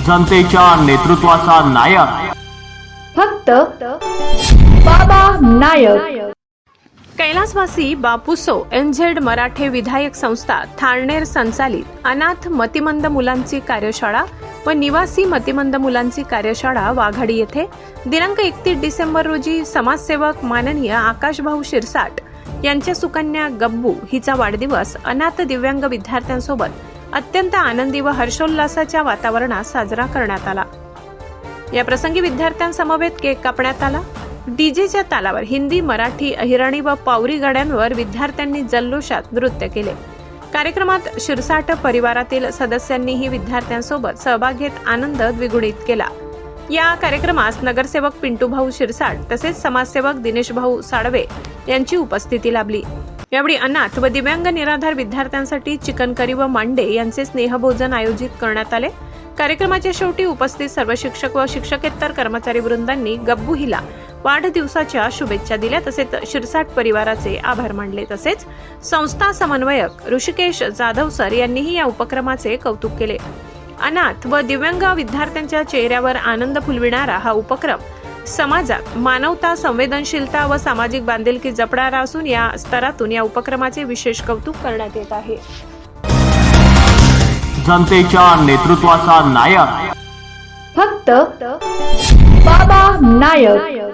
जनतेच्या नेतृत्वाचा नायक फक्त बाबा नायक। कैलासवासी बापूसो एनझेड मराठे विधायक संस्था थाळनेर संचालित अनाथ मतिमंद मुलांची कार्यशाळा व निवासी मतिमंद मुलांची कार्यशाळा वाघाडी येथे दिनांक 31 डिसेंबर रोजी समाजसेवक माननीय आकाशभाऊ शिरसाट यांच्या सुकन्या गब्बू हिचा वाढदिवस अनाथ दिव्यांग विद्यार्थ्यांसोबत अत्यंत आनंदी व हर्षोल्लासाच्या वातावरणात साजरा करण्यात आला। या प्रसंगी विद्यार्थ्यांसमवेत केक कापण्यात आला। डीजेच्या तालावर हिंदी, मराठी, अहिराणी व पावरी गाण्यांवर विद्यार्थ्यांनी जल्लोषात नृत्य केले। कार्यक्रमात शिरसाट परिवारातील सदस्यांनीही विद्यार्थ्यांसोबत सहभाग घेत आनंद द्विगुणित केला। या कार्यक्रमास नगरसेवक पिंटूभाऊ शिरसाट तसेच समाजसेवक दिनेशभाऊ साळवे यांची उपस्थिती लाभली। यावेळी अनाथ व दिव्यांग निराधार विद्यार्थ्यांसाठी चिकन करी व मांडे यांचे स्नेहभोजन आयोजित करण्यात आले। कार्यक्रमाच्या शेवटी उपस्थित सर्व शिक्षक व शिक्षकेतर कर्मचारी वृंदांनी गब्बू हिला वाढदिवसाच्या शुभेच्छा दिल्या तसेच शिरसाट परिवाराचे आभार मानले। तसेच संस्था समन्वयक ऋषिकेश जाधव सर यांनीही या उपक्रमाचे कौतुक केले। अनाथ व दिव्यांग विद्यार्थ्यांच्या चेहऱ्यावर आनंद फुलविणारा हा उपक्रम समाजात मानवता, संवेदनशीलता व सामाजिक बांधिलकी जपणारा असून या स्तरातून या उपक्रमाचे विशेष कौतुक करण्यात येत आहे। जनतेच्या नेतृत्वाचा नायक फक्त बाबा नायक।